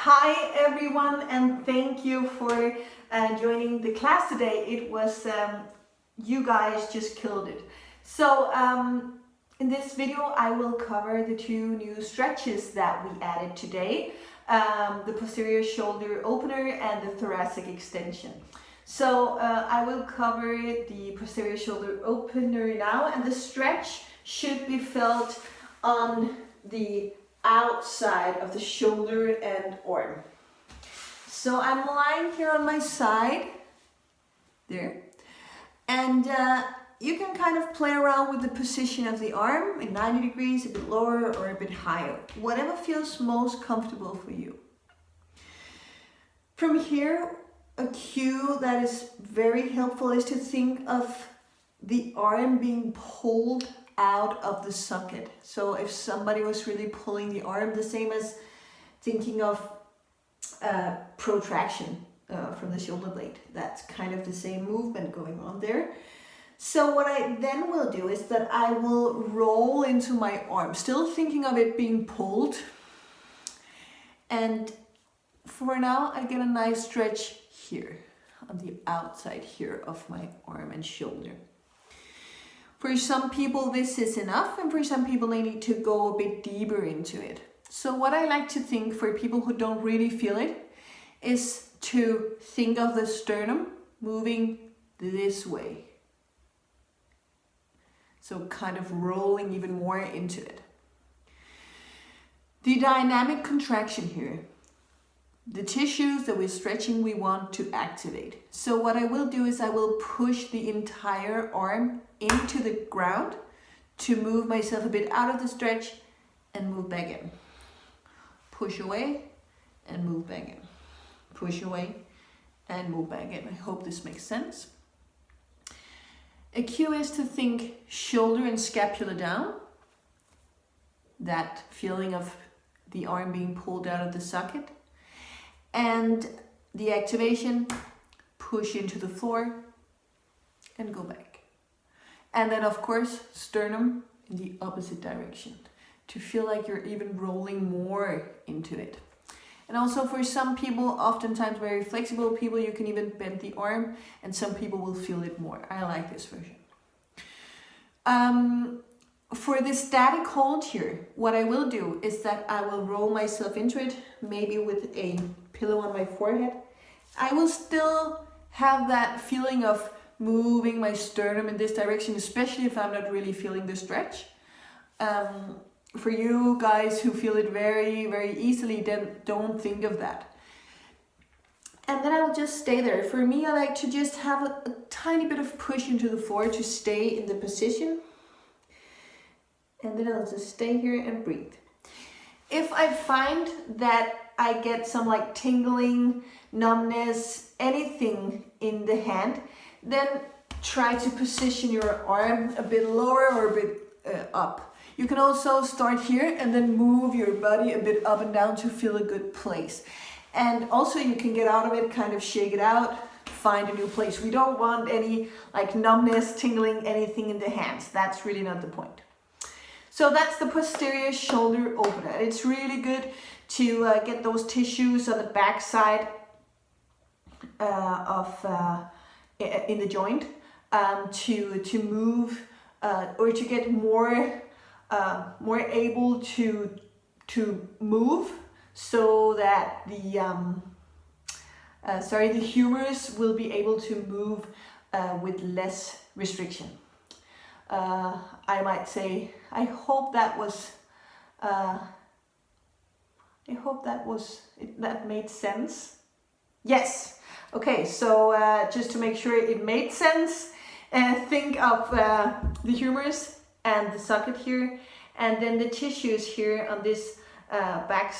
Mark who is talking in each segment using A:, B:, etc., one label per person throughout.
A: Hi everyone, and thank you for joining the class today. It was, you guys just killed it. So in this video I will cover the two new stretches that we added today, the posterior shoulder opener and the thoracic extension. So I will cover the posterior shoulder opener now, and the stretch should be felt on the outside of the shoulder and arm. So I'm lying here on my side, there, and you can kind of play around with the position of the arm in 90 degrees, a bit lower or a bit higher, whatever feels most comfortable for you. From here, a cue that is very helpful is to think of the arm being pulled out of the socket. So if somebody was really pulling the arm, the same as thinking of protraction from the shoulder blade. That's kind of the same movement going on there. So what I then will do is that I will roll into my arm, still thinking of it being pulled. And for now, I get a nice stretch here on the outside here of my arm and shoulder. For some people this is enough, and for some people they need to go a bit deeper into it. So what I like to think for people who don't really feel it is to think of the sternum moving this way. So kind of rolling even more into it. The dynamic contraction here. The tissues that we're stretching, we want to activate. So what I will do is I will push the entire arm into the ground to move myself a bit out of the stretch and move back in. Push away and move back in. Push away and move back in. I hope this makes sense. A cue is to think shoulder and scapula down. That feeling of the arm being pulled out of the socket. And the activation, push into the floor and go back. And then of course, sternum in the opposite direction to feel like you're even rolling more into it. And also for some people, oftentimes very flexible people, you can even bend the arm, and some people will feel it more. I like this version. For the static hold here, what I will do is that I will roll myself into it, maybe with a pillow on my forehead. I will still have that feeling of moving my sternum in this direction, especially if I'm not really feeling the stretch. For you guys who feel it very, very easily, then don't think of that. And then I'll just stay there. For me, I like to just have a tiny bit of push into the floor to stay in the position. And then I'll just stay here and breathe. If I find that I get some like tingling, numbness, anything in the hand, then try to position your arm a bit lower or a bit up. You can also start here and then move your body a bit up and down to feel a good place. And also you can get out of it, kind of shake it out, find a new place. We don't want any like numbness, tingling, anything in the hands. That's really not the point. So that's the posterior shoulder opener. It's really good to get those tissues on the back side in the joint to move or to get more able to move, so that the humerus will be able to move with less restriction. I might say, I hope that made sense. Yes. Okay, so just to make sure it made sense, think of the humerus and the socket here, and then the tissues here on this back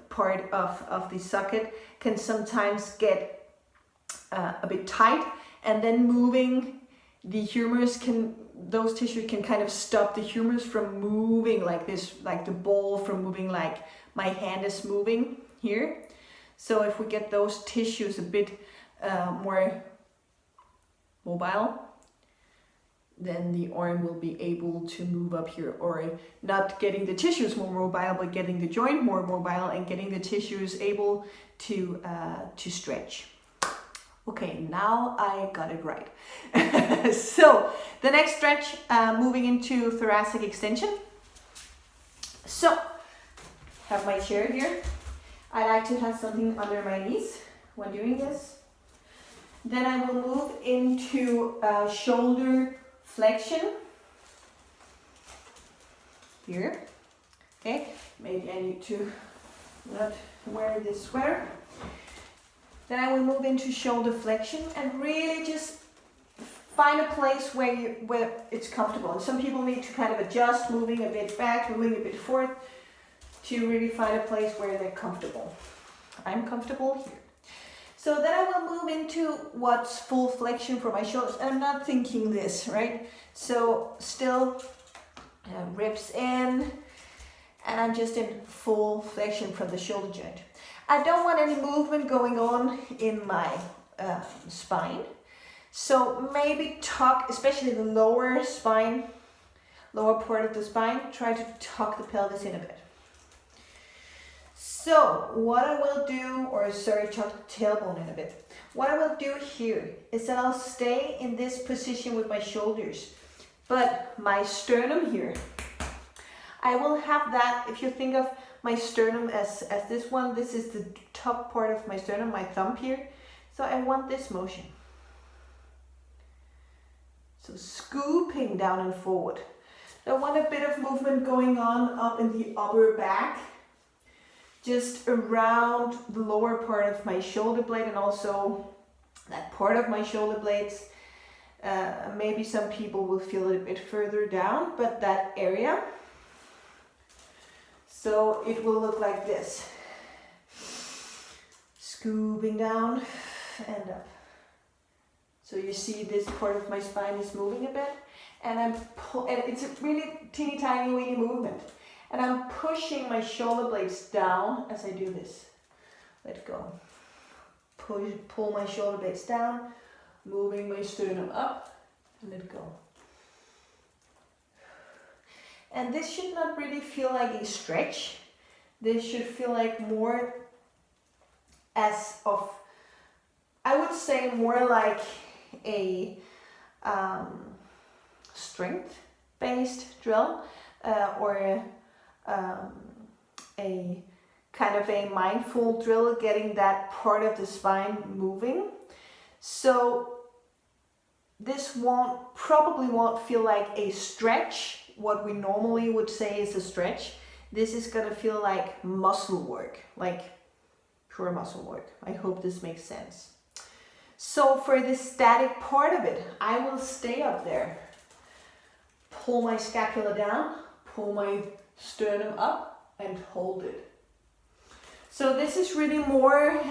A: part of the socket can sometimes get a bit tight, and then moving the humerus those tissues can kind of stop the humerus from moving like this, like the ball from moving like my hand is moving here. So if we get those tissues a bit more mobile, then the arm will be able to move up here, or not getting the tissues more mobile, but getting the joint more mobile and getting the tissues able to stretch. Okay, now I got it right. So the next stretch, moving into thoracic extension. So, have my chair here. I like to have something under my knees when doing this. Then I will move into shoulder flexion. Here. Okay, maybe I need to not wear this sweater. Then I will move into shoulder flexion and really just find a place where it's comfortable. And some people need to kind of adjust, moving a bit back, moving a bit forward, to really find a place where they're comfortable. I'm comfortable here. So then I will move into what's full flexion for my shoulders. And I'm not thinking this, right? So still ribs in, and I'm just in full flexion from the shoulder joint. I don't want any movement going on in my spine. So maybe tuck, especially the lower spine, lower part of the spine, try to tuck the pelvis in a bit. So what I will do, tuck the tailbone in a bit. What I will do here is that I'll stay in this position with my shoulders, but my sternum here, I will have that, if you think of my sternum as this one, this is the top part of my sternum, my thumb here. So I want this motion. So scooping down and forward. I want a bit of movement going on up in the upper back, just around the lower part of my shoulder blade and also that part of my shoulder blades. Maybe some people will feel it a bit further down, but that area. So it will look like this. Scooping down and up. So you see this part of my spine is moving a bit, and and it's a really teeny tiny weeny movement. And I'm pushing my shoulder blades down as I do this. Let go. Pull my shoulder blades down, moving my sternum up, and let go. And this should not really feel like a stretch. This should feel like more I would say more like a strength-based drill, or a kind of a mindful drill, getting that part of the spine moving. So this probably won't feel like a stretch, what we normally would say is a stretch. This is gonna feel like muscle work, like pure muscle work. I hope this makes sense. So for the static part of it, I will stay up there. Pull my scapula down, pull my sternum up, and hold it. So this is really more,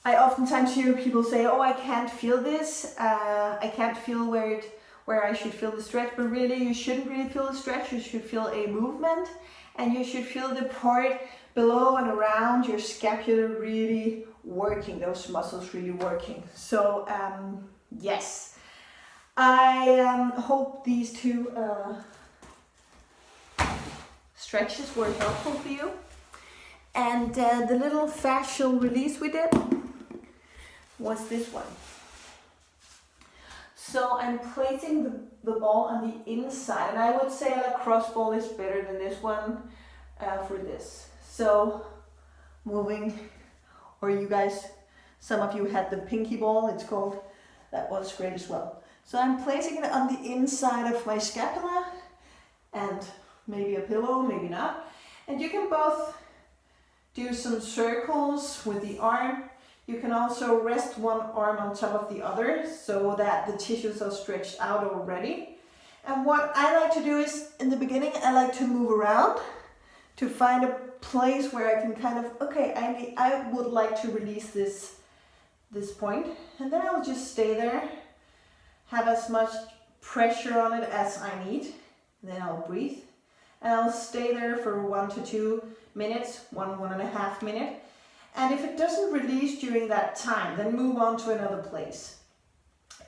A: I oftentimes hear people say, oh, I can't feel this. I can't feel where I should feel the stretch, but really you shouldn't really feel the stretch. You should feel a movement, and you should feel the part below and around your scapula really working, those muscles really working. So yes, I hope these two stretches were helpful for you. And the little fascial release we did was this one. So I'm placing the ball on the inside, and I would say a lacrosse ball is better than this one for this. So moving, or you guys, some of you had the pinky ball, it's called, that was great as well. So I'm placing it on the inside of my scapula, and maybe a pillow, maybe not. And you can both do some circles with the arm. You can also rest one arm on top of the other so that the tissues are stretched out already. And what I like to do is, in the beginning, I like to move around to find a place where I can kind of, okay, I would like to release this point. And then I'll just stay there, have as much pressure on it as I need. Then I'll breathe. And I'll stay there for 1 to 2 minutes, 1.5 minutes. And if it doesn't release during that time, then move on to another place.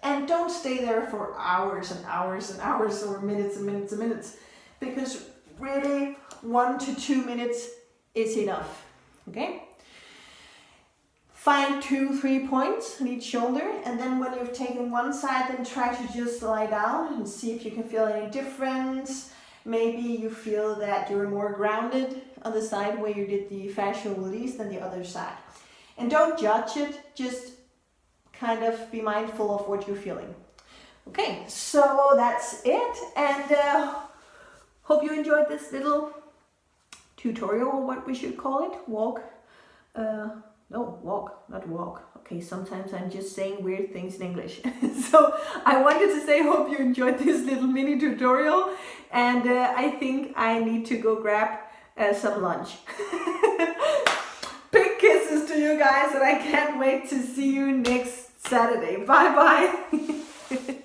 A: And don't stay there for hours and hours and hours or minutes and minutes and minutes, because really 1 to 2 minutes is enough. Okay? Find 2-3 points on each shoulder, and then when you've taken one side, then try to just lie down and see if you can feel any difference. Maybe you feel that you're more grounded on the side where you did the fascial release than the other side. And don't judge it, just kind of be mindful of what you're feeling. Okay, so that's it, and hope you enjoyed this little tutorial, or what we should call it, walk. No, walk, not walk. Okay, sometimes I'm just saying weird things in English. So I wanted to say, hope you enjoyed this little mini tutorial, and I think I need to go grab some lunch. Big kisses to you guys, and I can't wait to see you next Saturday. Bye bye.